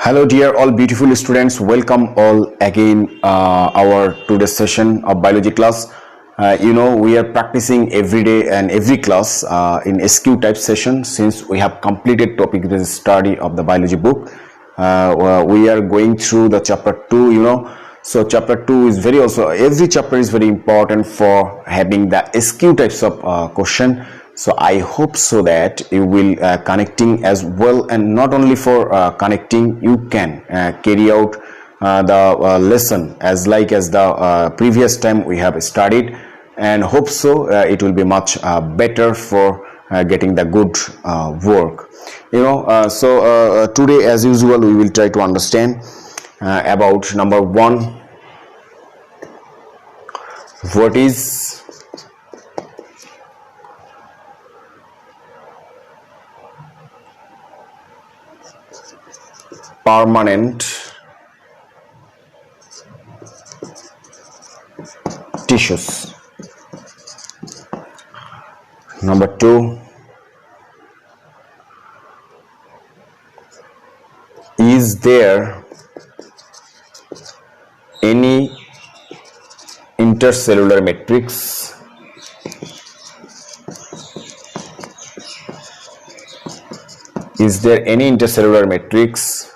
Hello dear all beautiful students, welcome all again our today's session of biology class. We are practicing every day and every class in SQ type session. Since we have completed topic the study of the biology book, we are going through the chapter 2. So chapter 2 is every chapter is very important for having the SQ types of question. So I hope so that you will connecting as well, and not only for connecting, you can carry out the lesson as the previous time we have studied, and hope so it will be much better for getting the good work. Today as usual we will try to understand about number 1, what is permanent tissues. Number 2, is there any intercellular matrix? Is there any intercellular matrix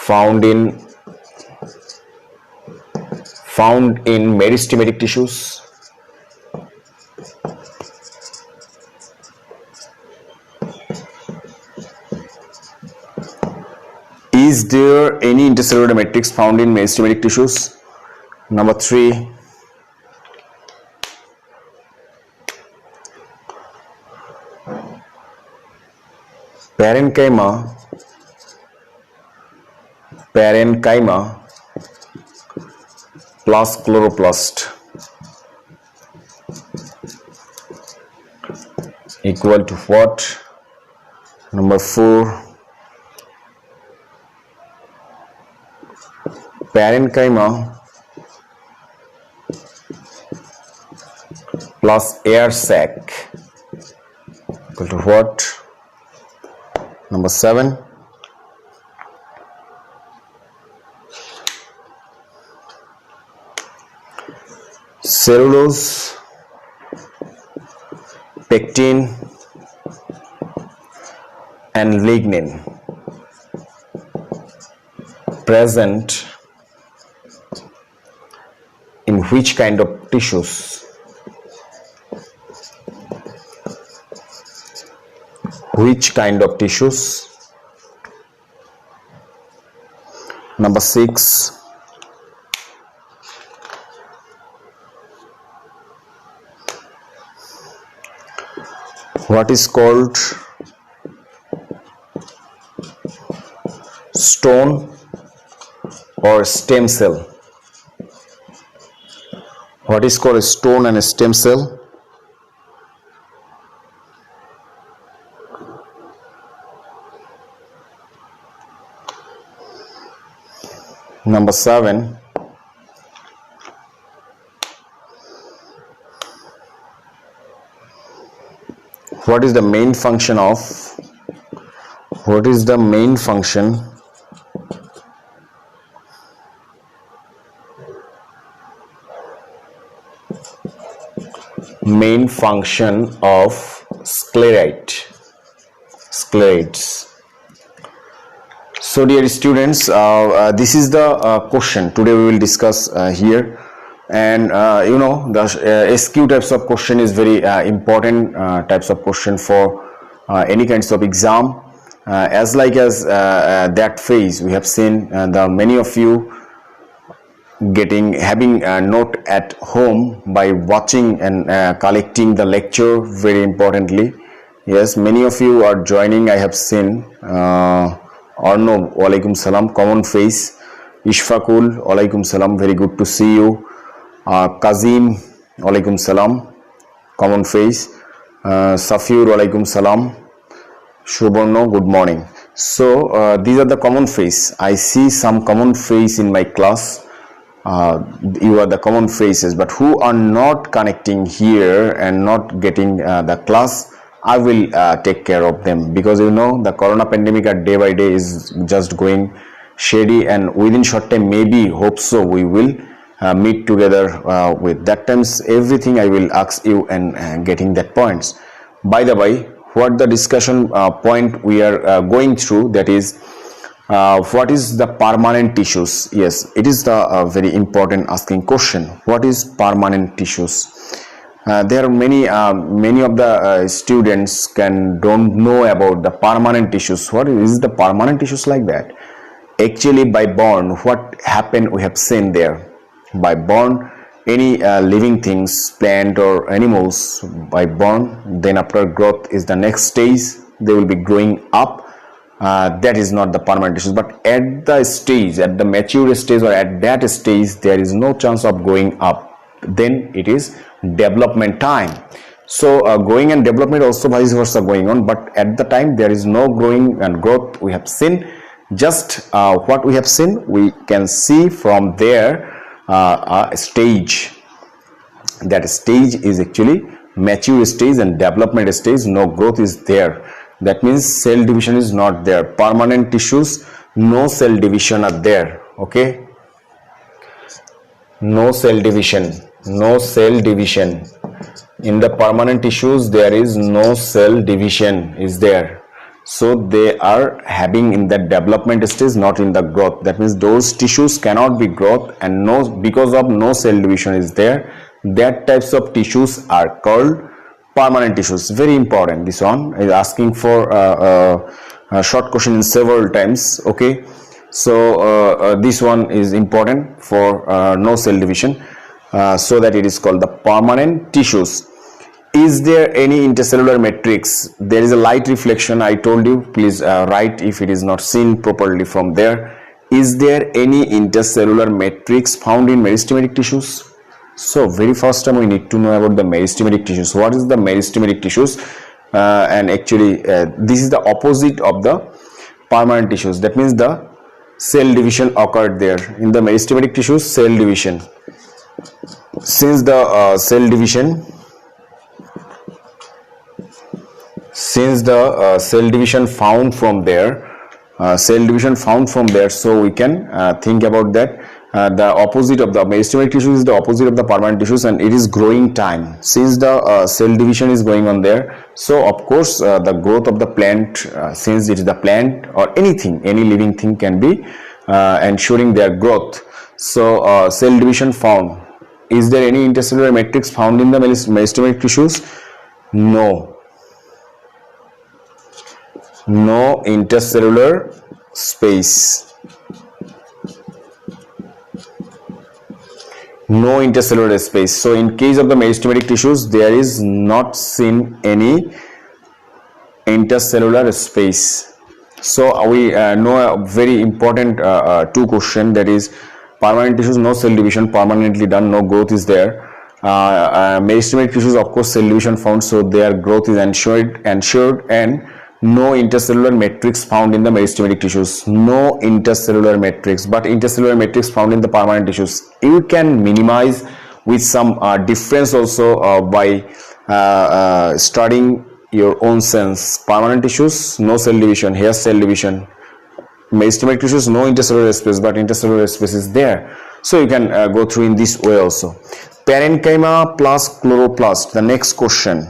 found in meristematic tissues? Is there any intercellular matrix found in meristematic tissues? Number 3, parenchyma plus chloroplast equal to what? Number 4, parenchyma plus air sac equal to what? Number 7, cellulose, pectin and lignin present in which kind of tissues? Which kind of tissues? Number 6, what is called stone or stem cell? What is called a stone and a stem cell? Number 7, what is the main function of sclerites? So dear students, this is the question today we will discuss here, and the SQ types of question is very important types of question for any kinds of exam, as that phase we have seen the many of you having a note at home by watching and collecting the lecture very importantly. Yes, many of you are joining. I have seen Arnob, walaikum salam, common face. Ishfaqul, walaikum salam, very good to see you. Kazim, walaikum salam, common face. Safir, walaikum salam. Shubarno, good morning. So these are the common face. I see some common face in my class. You are the common faces, but who are not connecting here and not getting the class, I will take care of them, because you know the corona pandemic at day by day is just going shady, and within short time, maybe, hope so, we will meet together with that times everything I will ask you, and getting that points. By the way, what the discussion point we are going through, that is what is the permanent tissues. Yes, it is the very important asking question. What is permanent tissues? There are many of the students don't know about the permanent tissues. What is the permanent tissues like that? Actually, by born, what happened we have seen there. By born, any living things, plant or animals, by born, then after growth is the next stage, they will be growing up. That is not the permanent tissues, but at the stage, at the mature stage, or at that stage, there is no chance of growing up, then it is development time. So growing and development also vice versa going on, but at the time there is no growing and growth we have seen. Just what we have seen, we can see from there a stage. That stage is actually mature stage and development stage. No growth is there. That means cell division is not there. Permanent tissues, no cell division are there. Okay, no cell division. No cell division in the permanent tissues. There is no cell division is there. So they are having in the development stage, not in the growth. That means those tissues cannot be growth, and no, because of no cell division is there, that types of tissues are called permanent tissues. Very important. This one is asking for a short question in several times. Okay, so this one is important for no cell division. So that it is called the permanent tissues. Is there any intercellular matrix? There is a light reflection, I told you. Please write if it is not seen properly from there. Is there any intercellular matrix found in meristematic tissues? So very first time we need to know about the meristematic tissues. What is the meristematic tissues? And actually this is the opposite of the permanent tissues. That means the cell division occurred there. In the meristematic tissues, cell division. Since the cell division found from there, so we can think about that. The opposite of the meristematic tissues is the opposite of the permanent tissues, and it is growing time. Since the cell division is going on there, so of course the growth of the plant, since it is the plant or anything, any living thing can be ensuring their growth. So cell division found. Is there any intercellular matrix found in the meristematic tissues? No. No intercellular space. No intercellular space. So in case of the meristematic tissues, there is not seen any intercellular space. So we know a very important two question, that is permanent tissues, no cell division, permanently done, no growth is there. Meristematic tissues, of course, cell division found, so their growth is ensured, and no intercellular matrix found in the meristematic tissues. No intercellular matrix, but intercellular matrix found in the permanent tissues. You can minimize with some difference also by studying your own sense. Permanent tissues, no cell division, here cell division. Meristematic tissues, no intercellular space, but intercellular space is there. So you can go through in this way also. Parenchyma plus chloroplast. The next question.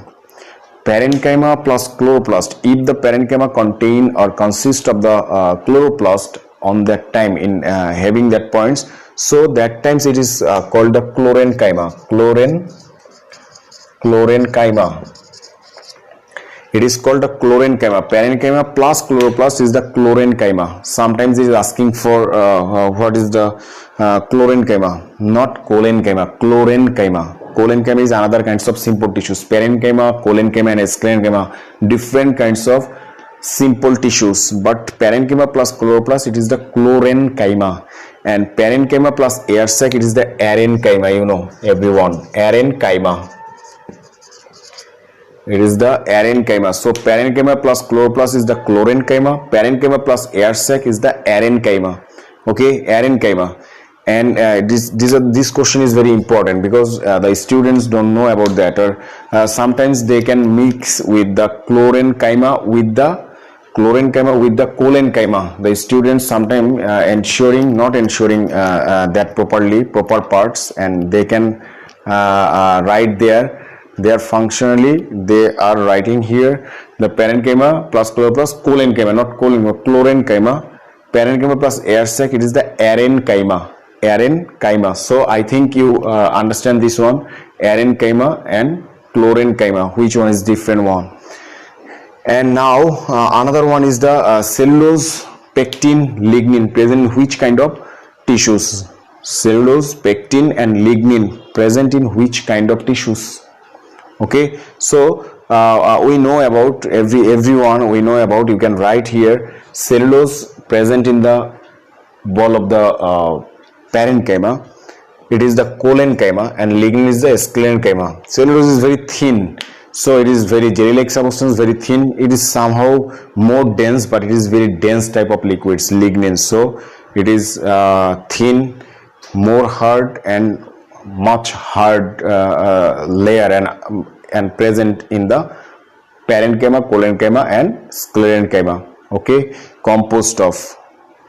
Parenchyma plus chloroplast. If the parenchyma contain or consist of the chloroplast on that time in having that points, so that times it is called the chlorenchyma. Chlorenchyma. It is called a chlorenchyma. Parenchyma plus chloroplast is the chlorenchyma. Sometimes it is asking for what is the chlorenchyma, not cholenchyma. Chlorenchyma. Cholenchyma is another kinds of simple tissues. Parenchyma, cholenchyma and sclerenchyma, different kinds of simple tissues. But parenchyma plus chloroplast, it is the chlorenchyma. And parenchyma plus air sac, it is the arenchyma. You know, everyone, arenchyma. It is the arenchyma. So parenchyma plus chloroplast is the chlorenchyma. Parenchyma plus air sac is the arenchyma. Okay, arenchyma. And this question is very important because the students don't know about that, or sometimes they can mix with the chlorenchyma with the cholenchyma. The students sometimes not ensuring that proper parts, and they can write there functionally they are writing here the parenchyma plus cholenchyma, not chlorenchyma. Parenchyma plus air sac, it is the arrenchyma. So I think you understand this one, arrenchyma and chlorenchyma, which one is different one. And now another one is the cellulose, pectin, lignin present in which kind of tissues? Cellulose, pectin and lignin present in which kind of tissues? Okay, so we know about everyone we know about. You can write here cellulose present in the wall of the parenchyma, it is the cholenchyma, and lignin is the sclerenchyma. Cellulose is very thin, so it is very jelly-like substance, very thin. It is somehow more dense, but it is very dense type of liquids, lignin. So it is thin, more hard, and much hard layer and present in the parenchyma, cholenchyma and sclerenchyma. Okay, composed of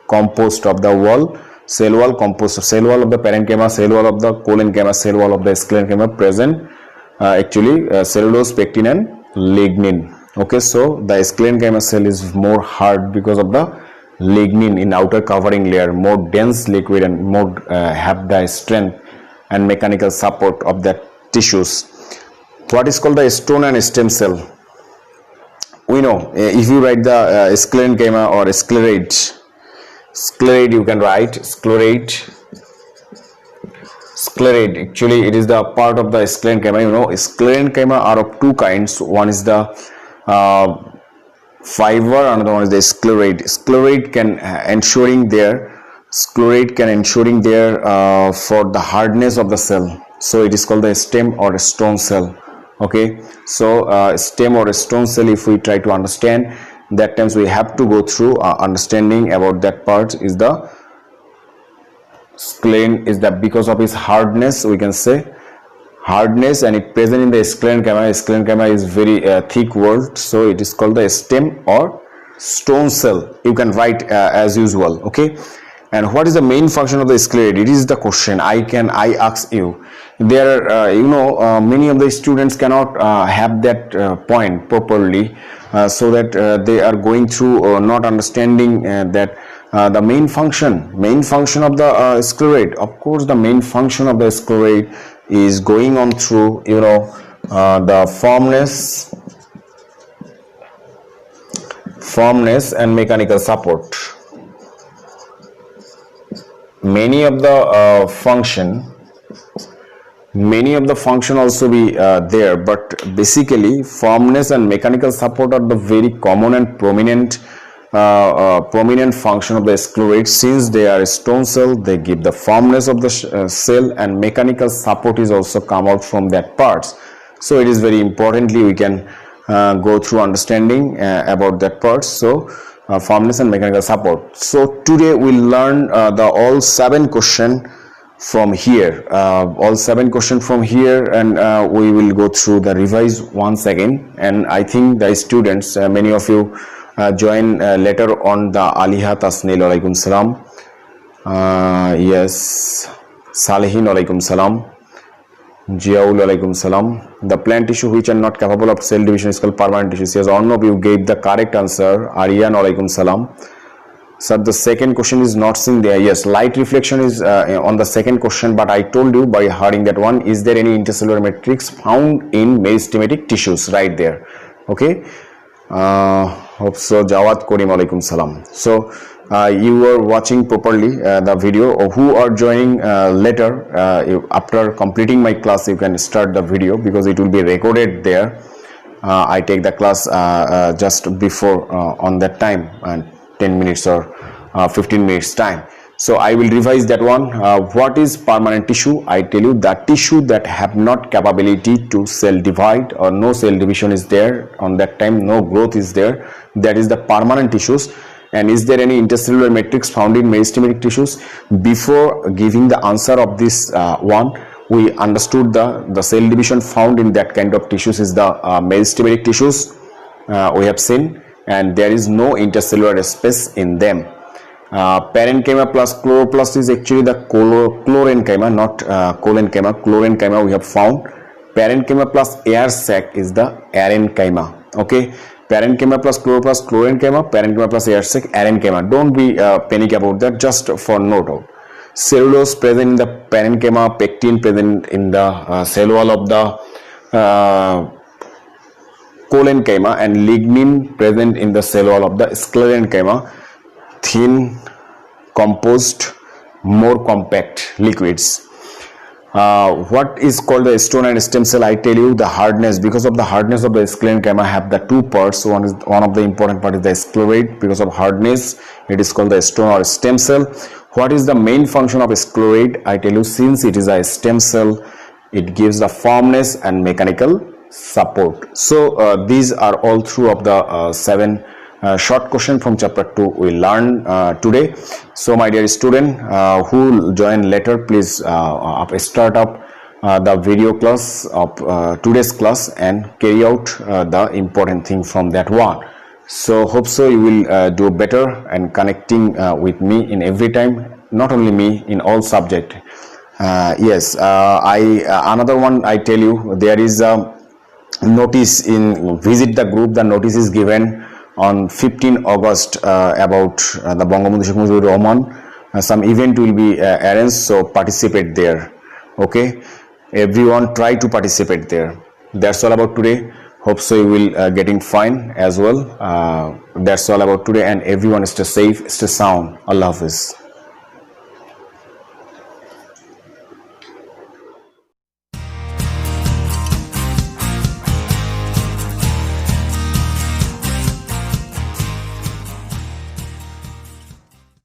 the wall, cell wall, composed of cell wall of the parenchyma, cell wall of the cholenchyma, cell wall of the sclerenchyma present cellulose, pectin and lignin. Okay, so the sclerenchyma cell is more hard because of the lignin in outer covering layer, more dense liquid and more have the strength and mechanical support of the tissues. What is called the stone and stem cell? We know if you write the sclerenchyma or sclerate, you can write sclerate. Actually it is the part of the sclerenchyma. You know, sclerenchyma are of two kinds. One is the fiber, another one is the sclerate. Sclerate can ensuring there for the hardness of the cell, so it is called the stem or stone cell. Okay, so stem or stone cell, if we try to understand, that times we have to go through understanding about that part. Is the scleren is that because of its hardness, we can say hardness, and it present in the sclerenchyma. Sclerenchyma is very thick word, so it is called the stem or stone cell. You can write as usual. Okay, and what is the main function of the sclerate? It is the question I ask you. There are many of the students cannot have that point properly, so that they are going through not understanding that the main function of the sclerate. Of course, the main function of the sclerate is going on through the firmness and mechanical support. Many of the function also be there, but basically firmness and mechanical support are the very common and prominent function of the sclerate. Since they are a stone cell, they give the firmness of the cell, and mechanical support is also come out from that parts. So it is very importantly we can go through understanding about that parts. So firmness and mechanical support. So today we will learn the all 7 question from here, and we will go through the revise once again. And I think the students, many of you join later on the Aliha Tasnil alaikum salam, yes, Salihin alaikum salam, Jiaul alaikum salam. The plant tissue which are not capable of cell division is called permanent tissues. Yes, all of you gave the correct answer. Aryan alaikum salam. So the second question is not seen there. Yes, light reflection is on the second question, but I told you by hearing that one, is there any intercellular matrix found in meristematic tissues? Right there. Okay. Hope so. Jawad Korim alaikum salam. So you were watching properly the video, or who are joining later after completing my class, you can start the video because it will be recorded there. I take the class just before on that time, and 10 minutes or 15 minutes time. So I will revise that one. What is permanent tissue? I tell you, that tissue that have not capability to cell divide, or no cell division is there on that time, no growth is there, that is the permanent tissues. And is there any intercellular matrix found in meristematic tissues? Before giving the answer of this one, we understood the cell division found in that kind of tissues is the meristematic tissues. We have seen, and there is no intercellular space in them. Parenchyma plus chloroplast is actually the chlorenchyma, not cholenchyma. Chlorenchyma we have found. Parenchyma plus air sac is the arenchyma. Okay, parenchyma plus chloroplast, chlorenchyma, parenchyma plus air sac, arenchyma. Don't be panic about that, just for note out. Cellulose present in the parenchyma, pectin present in the cell wall of the cholenchyma, and lignin present in the cell wall of the sclerenchyma. Thin, composed, more compact liquids. What is called the stone and stem cell? I tell you, the hardness. Because of the hardness of the sclerenchyma have the two parts. One of the important part is the sclerate. Because of hardness, it is called the stone or stem cell. What is the main function of sclerate? I tell you, since it is a stem cell, it gives the firmness and mechanical support. So these are all through of the 7 short question from chapter 2 we learned today. So my dear student who will join later, please start up the video class of today's class and carry out the important thing from that one. So hope so you will do better and connecting with me in every time, not only me, in all subject. Yes, another one I tell you, there is a notice in visit the group. The notice is given on 15 August about the Bangabandhu Sheikh Mujibur Rahman. Some event will be arranged, so participate there. Okay, everyone try to participate there. That's all about today. Hope so you will getting fine as well. That's all about today, and everyone stay safe, stay sound. Allah Hafiz.